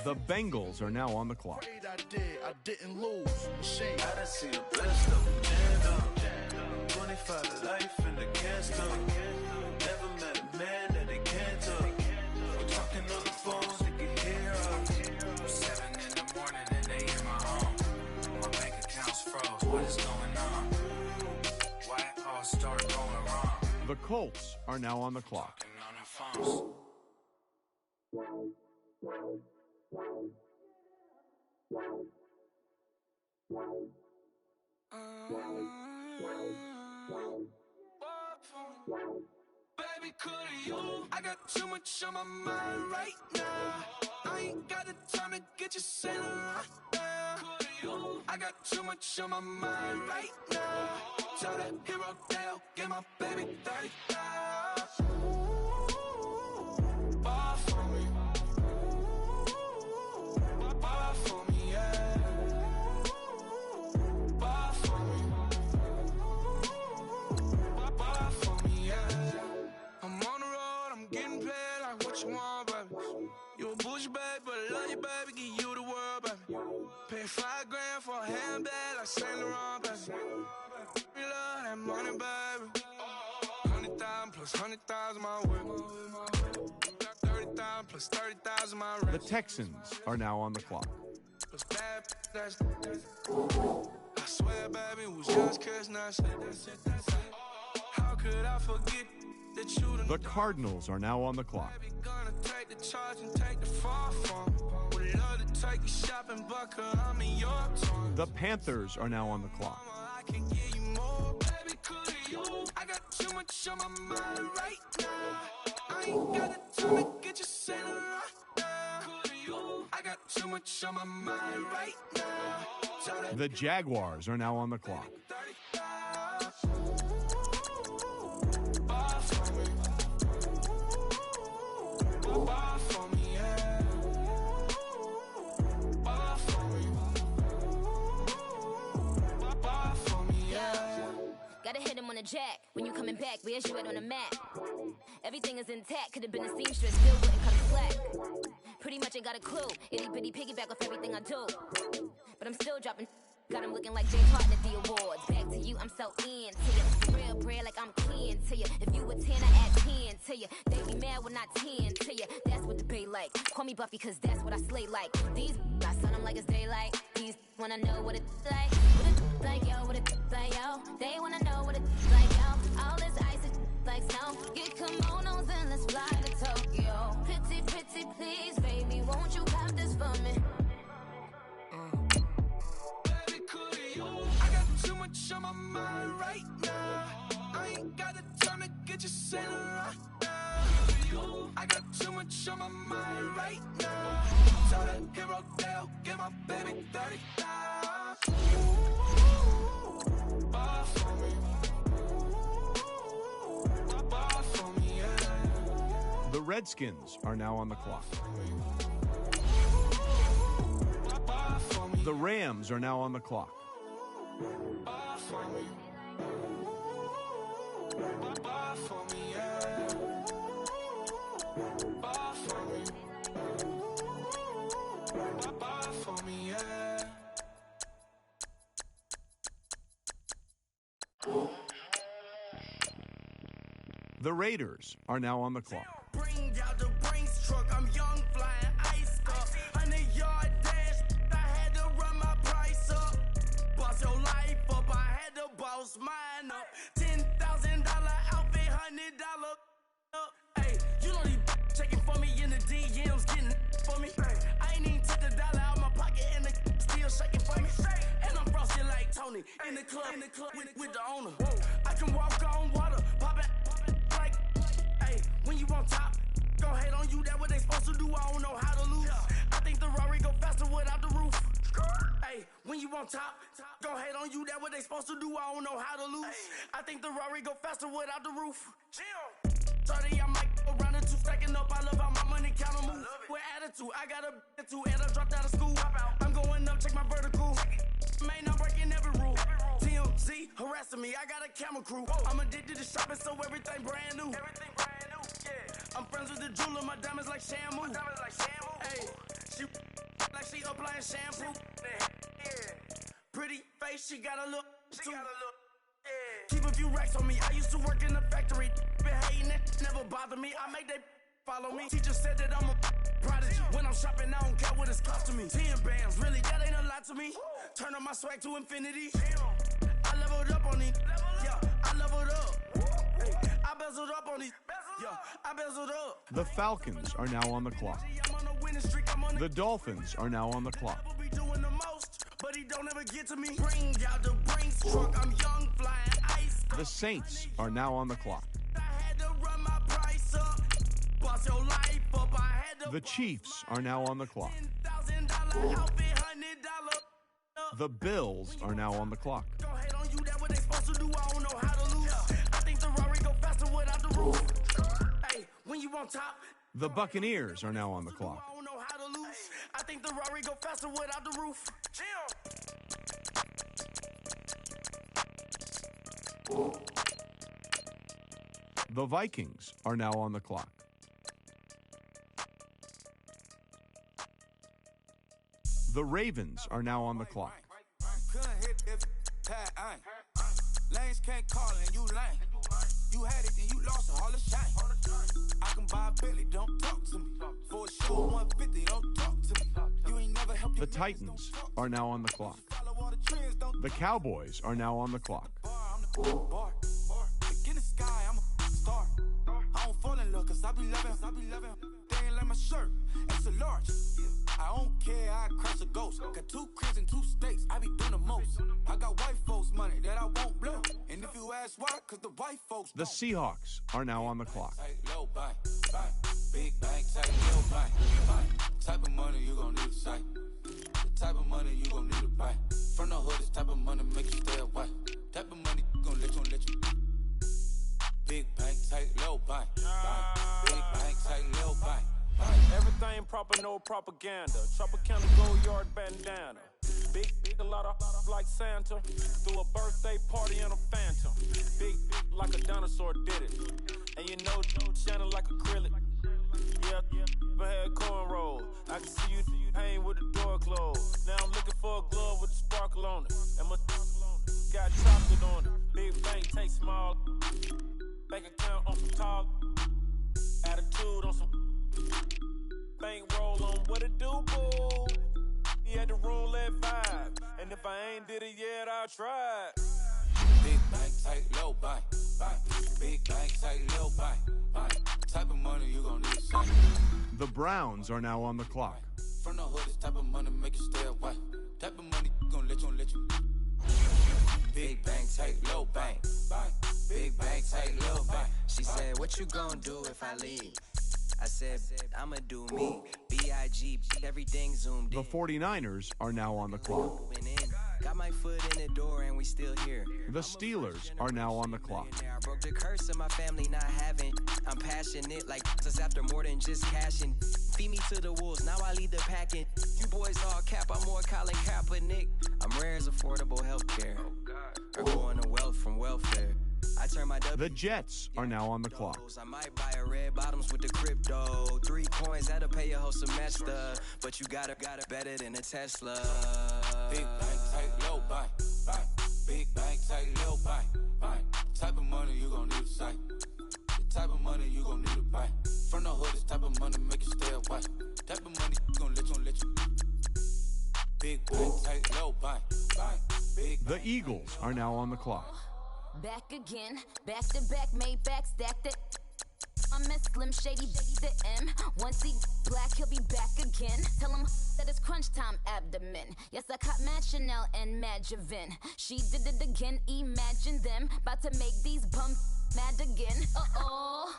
The Bengals are now on the clock. I didn't lose. Machine. I done seen the best of them jammed up. 25 to life and they can't stop. Never met a man that they can't talk. We're talking on the phones, they can hear us. 7 in the morning and they in my home. My bank account's froze. What is going on? Why it all start going wrong? The Colts are now on the clock. Talking on the phones. Baby, could you? I got too much on my mind right now. I ain't got the time to get you sailing right now. Could you? I got too much on my mind right now. Tell that hero Dale, get my baby 30,000. Bar for me. Bar for me, yeah. Bar for me. Bar for me, yeah. I'm on the road, I'm getting paid like what you want, baby. You a bougie, baby, but I love you, baby. Give you the world, baby. Pay $5 grand for a handbag like Saint Laurent, baby. We love that money, baby. 100,000 plus 100,000 my way. 30,000 plus 30,000 my rent. The Texans are now on the clock. Plus bad, that's I swear, baby, it was just kiss, not how could I forget that you The Cardinals are now on the clock. gonna take the charge and take the fall from. Would love to take you shopping, but I'm in your time. The Panthers are now on the clock. I can give you more, baby, could you? I got too much on my mind right now. I ain't got the time to get you sailing right now. Could you? I got too much on my mind right now. The Jaguars are now on the clock. Bar for me. Bar for me, yeah. Bar for me. Bar for me, yeah. Gotta hit him on the jack. When you coming back, where's you at on the map? Everything is intact. Could've been a seamstress, still wouldn't cut a slack. Pretty much ain't got a clue. Itty bitty piggyback off everything I do. But I'm still dropping. Got him looking like Jay Parton at the awards. Back to you, I'm so into you. Real bread like I'm kin to you. If you a 10, I add 10 to you. They be mad when I 10 to you. That's what the bay like. Call me Buffy cause that's what I slay like. These I son them like it's daylight. These wanna know what it's like. What it's like, yo, what it's like, yo. They wanna know what it's like, yo. All this ice is like snow. Get kimonos and let's fly to Tokyo. Pretty, pretty, please, baby, won't you pop this for me? Baby, could you? I got get you sailing right now. I got too much on my mind right now. Tell that hero Dale, give my baby 30 now. Ball for me. Ball for me, yeah. The Redskins are now on the clock. The Rams are now on the clock. Ball for me. Ball for me, yeah. Ball for me. Ball for me, yeah. The Raiders are now on the clock. Bring out the Brinks truck, I'm young, flying ice up. 100-yard dash, I had to run my price up. Boss your life up, I had to boss mine up. $10,000 outfit, $100 up. Hey, you know these checking for me in the DMs, getting for me. I ain't even took the dollar out my pocket and the still shaking for me. And I'm frosted like Tony in the club with the owner. I can walk on water, pop it like, hey, when you on top, go hate on you, that what they supposed to do, I don't know how to lose. I think the Rari go faster without the roof. Hey, when you on top, go hate on you, that what they supposed to do, I don't know how to lose. I think the Rari go faster without the roof. 30, I might go round and two, stacking up, I love how my money count on move. With attitude, I got a attitude, and I dropped out of school. I'm going up, check my vertical. Man, I'm breaking every rule. TMZ harassing me, I got a camera crew. I'm addicted to shopping, so everything brand new. Yeah. I'm friends with the jeweler, my diamonds like Shamu. Hey, she like she applying shampoo. Yeah. Pretty face, she got a look. Keep a few racks on me. I used to work in the factory. Been hating it, never bother me. I make they follow me. Teacher said that I'm a prodigy. When I'm shopping, I don't care what it's costing me. 10 bands, really, that ain't a lot to me. Turn up my swag to infinity. I leveled up on these. Yeah, I leveled up. Hey, I bezeled up on these. Yeah, I bezeled up. The Falcons are now on the clock. The Dolphins are now on the clock. But he don't ever get to me. Bring out the Brinks truck, I'm young, flying ice. The Saints are now on the clock. I had to run my price up. Boss your life up, I had to. The Chiefs are now on the clock. $10,000 outfit, $100 up. The Bills are now on the clock. Go hate on you, that what they supposed to do, I don't know how to lose. I think the Rari go faster without the roof. Hey, when you on top. The Buccaneers are now on the clock. I don't know how to lose. I think the Rari go faster without the roof. The Vikings are now on the clock. The Ravens are now on the clock. Couldn't hit if tag ain't. Lanes can't call and you lame. You had it and you lost all the shine. I can buy a Billy, don't talk to me. For a show 150, don't talk to me. You ain't never helped. The Titans are now on the clock. The Cowboys are now on the clock. Look in the sky, I'm a star. I don't fall in love cause I be loving. They ain't like my shirt, it's a large. I don't care, I crush a ghost. Got 2 cribs and 2 states, I be doing the most. I got white folks money that I won't blow. And if you ask why, cause the white folks The Seahawks are now on the clock. low buy. Big bank, take low buy. Type of money you gon' need to sight. The type of money you gon' need to buy. From the hood, this type of money make you stay away. Type of money gon' let you. Big bank, take low buy. Big bank, take low buy. Everything proper, no propaganda. Tropicana gold yard bandana. Big, a lot of like Santa. Threw a birthday party in a phantom. Big like a dinosaur did it. And you know, shining like acrylic. Yeah, I had cornrow. I can see you hang with the door closed. Now I'm looking for a glove with a sparkle on it. And my got chocolate on it. Big bank, take small. Bank account on some tall. Attitude on some. Bank roll on what it do, boo. He had the roulette vibe. And if I ain't did it yet, I'll try. Big bank, take low buy. Big bank, take low buy. Type of money you gon' need to sight. The Browns are now on the clock. From the hood, this type of money make you stay away. Type of money gon' let you. Big bank, take low bank. Big bank, take low bank. She what you gonna do if I leave? I said, I'ma do me. B.I.G. Everything zoomed in. The 49ers are now on the clock. Got my foot in the door and we still here. The Steelers are now on the clock. I broke the curse of my family not having. I'm passionate like us after more than just cashing. Feed me to the wolves, now I lead the packing. You boys all cap, I'm more Colin Kaepernick. I'm rare as affordable healthcare. Or going to wealth from welfare. I turn my The Jets are now on the clock. I might buy a red bottoms with the crypto. 3 coins, that'll pay your whole semester. But you got it better than a Tesla. Big bank, tight, low buy. Big bank, tight, low buy. Type of money you gon' need to sight. The type of money you gon' need to buy. From the hood, this type of money make you stay away. Type of money you gon' let you. Big bank, tight, low buy. The Eagles are now on the clock. Back again, back to back, made back, stacked it. I'm a Slim Shady, the M. Once he black, he'll be back again. Tell him that it's crunch time abdomen. Yes, I caught Mad Chanel and Mad Javin. She did it again, imagine them. About to make these bums mad again. Uh-oh.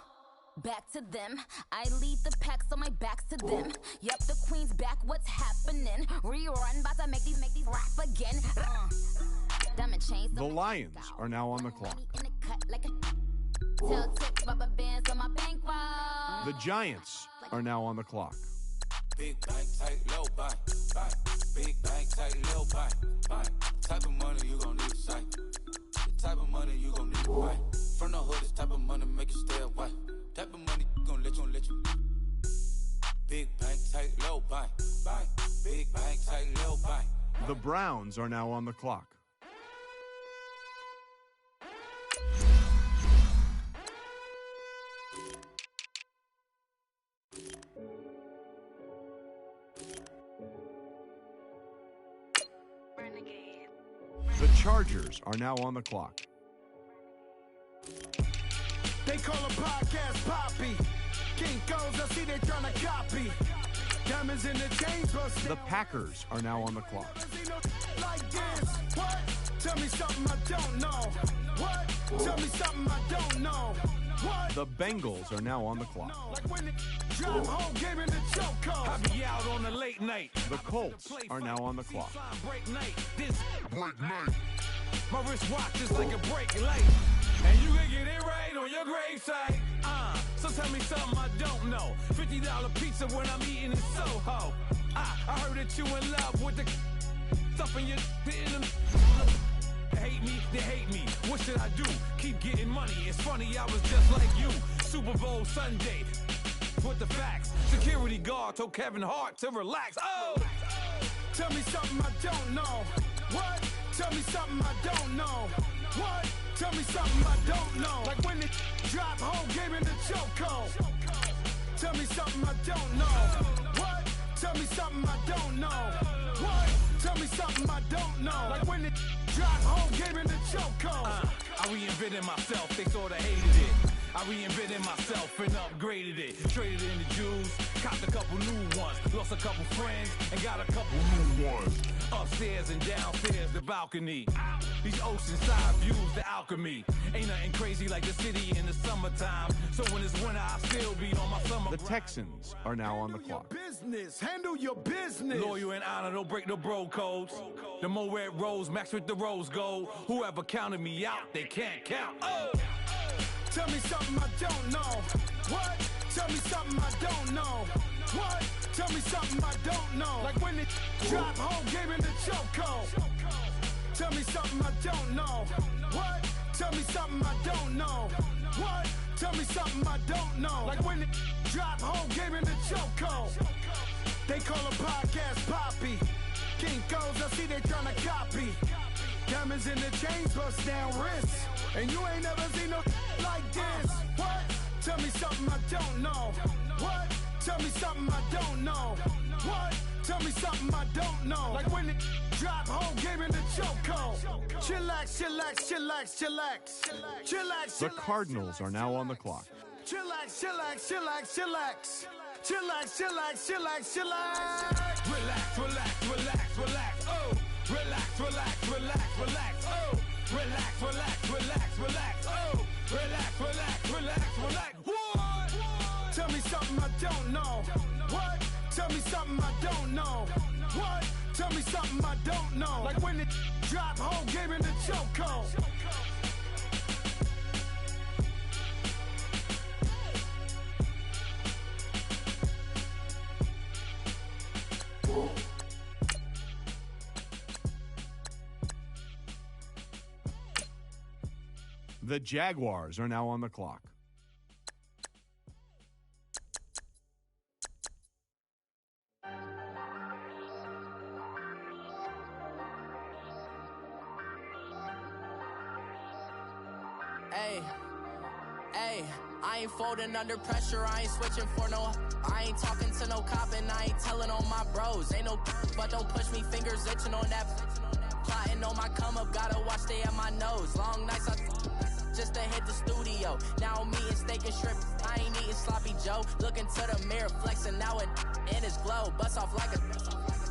Back to them. I lead the pack, so my back's to them. Yup, the queen's back, what's happening? Rerun, about to make these rap again. Diamond chains. The Lions are now on the clock. The Giants are now on the clock. Big bank, tight, low buy. Big bank, tight, low buy. Type of money you gon' need to sight. The type of money you gon' need to buy. From the hood, this type of money make you stay away. Type of money gon' let you. Big bank, tight, low buy. Big bank, tight, low buy. The Browns are now on the clock. The Chargers are now on the clock. They call a podcast Poppy. Kinkos, I see they tryna copy. Diamonds in the chains, bust. The Packers are now on the clock. Like this. What? Tell me something I don't know. What? Tell me something I don't know. What? The Bengals are now on the clock. Like when they drop home, game in the chokehold. I be out on the late night. The Colts are now on the clock. Break night. This break night. My wristwatch is like a break light. And you can get it right on your gravesite. So tell me something I don't know. $50 pizza when I'm eating in Soho. I heard that you in love with the stuff in your hate me, they hate me. What should I do? Keep getting money. It's funny, I was just like you. Super Bowl Sunday. With the facts. Security guard told Kevin Hart to relax. Oh! Tell me something I don't know. What? Tell me something I don't know. What? Tell me something I don't know. Like when they drop home, game in the chokehold. Tell me something I don't know. What? Tell me something I don't know. What? Tell me something I don't know. Like when they drop home, game in the chokehold. I reinvented myself, they sorta hated it. I reinvented myself and upgraded it. Traded in the Jews, copped a couple new ones. Lost a couple friends and got a couple new ones. Upstairs and downstairs, the balcony. These oceanside views, the alchemy. Ain't nothing crazy like the city in the summertime. So when it's winter, I still be on my summer The Texans are now on the clock. Business, handle your business. Loyal and honor, don't break no bro codes. The Mo Red Rose, max with the rose gold. Whoever counted me out, they can't count. Oh! Tell me something I don't know. What? Tell me something I don't know. What? Tell me something I don't know. Like when they drop home, game in the chokehold. Tell me something I don't know. What? Tell me something I don't know. What? Tell me something I don't know. Like when they drop home, game in the chokehold. They call a podcast Poppy. Kinkos, I see they tryna copy. Diamonds in the chains, bust down wrists. And you ain't never seen no like this. What? Tell me something I don't know. What? Tell me something I don't know. What? Tell me something I don't know. Like when it drop home, game in the chokehold. Chillax, chillax, chillax, chillax. Chillax, The Cardinals are now on the clock. Chillax, chillax, chillax, chillax. Chillax, chillax, chillax, chillax. Relax, relax, relax, relax. Oh! Relax, relax, relax, relax. Oh! Relax, relax, relax, relax. Oh! Relax, relax, relax, relax. don't know. What? Tell me something I don't know. What? Tell me something I don't know. Like when it drop, whole game in the chokehold. The Jaguars are now on the clock. Hey, I ain't folding under pressure, I ain't switching for no. I ain't talking to no cop and I ain't telling on my bros. Ain't no but don't push me, fingers itching on that. Plotting on my come up, gotta watch stay at my nose. Long nights I just to hit the studio. Now I'm eating steak and shrimp, I ain't eating sloppy Joe. Looking to the mirror, flexing now it in his glow. Bust off like a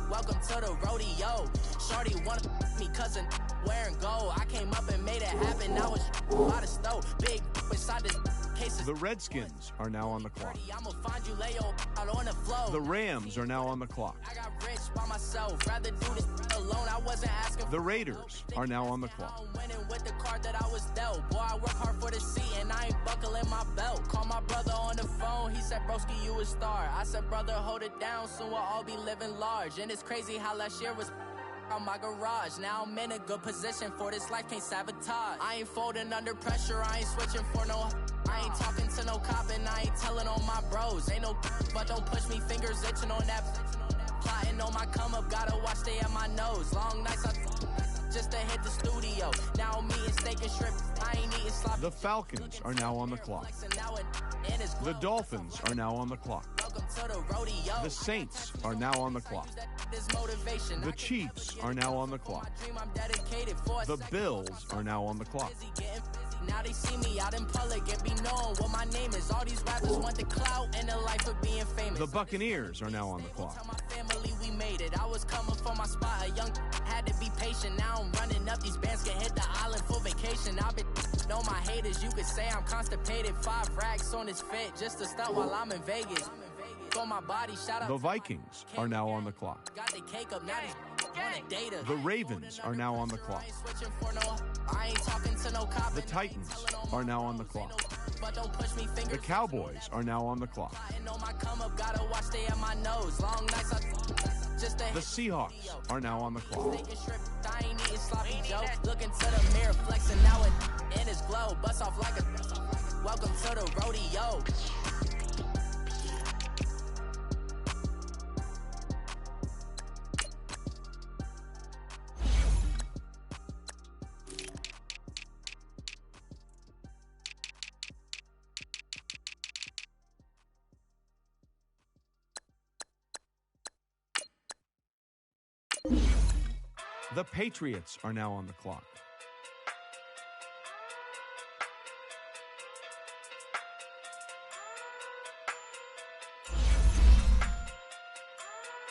welcome to the rodeo. Shorty wanna me cousin wearing gold. I came up and made it happen, now it's by the stove. Big inside the cases. The Redskins are now on the clock. I'ma find you lay out on the floor. The Rams are now on the clock. I got rich by myself, rather do this alone. I wasn't asking. The Raiders are now on the clock. I'm winning with the card that I was dealt. Boy, I work hard for the seat and I ain't buckling my belt. Call my brother on the phone, he said, broski, you a star. I said, brother, hold it down, soon we'll all be living large. And it's crazy how last year was on my garage. Now I'm in a good position for this life, can't sabotage. I ain't folding under pressure, I ain't switching for no. I ain't talking to no cop and I ain't telling on my bros. Ain't no but don't push me, fingers itching on that. Plotting on my come up, gotta watch stay at my nose. Long nights I just to hit the studio. Now I'm eating steak and shrimp, I ain't eating sloppy. The Falcons are now on the clock. The Dolphins are now on the clock. The Saints are now on the clock. The Chiefs are now on the clock. The Bills are now on the clock. Now they see me out in public and be known what my name is. All these rappers want the clout and the life of being famous. The Buccaneers are now on the clock. Tell my family we made it. I was coming for my spot. A young had to be patient. Now I'm running up. These bands can hit the island for vacation. I've been on my haters. You could say I'm constipated. 5 racks on his fit just to stunt while I'm in Vegas. On my body, shout out. The Vikings are now on the clock. Got the cake up, now data. The Ravens are now on the clock. I ain't talking to no cop. The Titans are now on the clock. The Cowboys are now on the clock. The Seahawks are now on the clock. Looking to the mirror, flexing now it in his glow. Bust off like a welcome to the rodeo. The Patriots are now on the clock.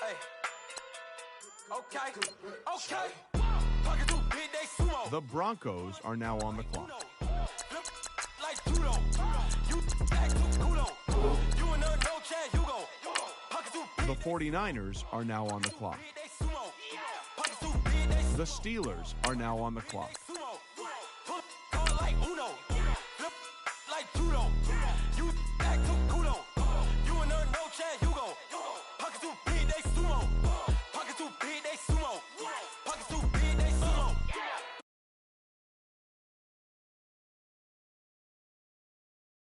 Hey. Okay. The Broncos are now on the clock. The 49ers are now on the clock. The Steelers are now on the clock.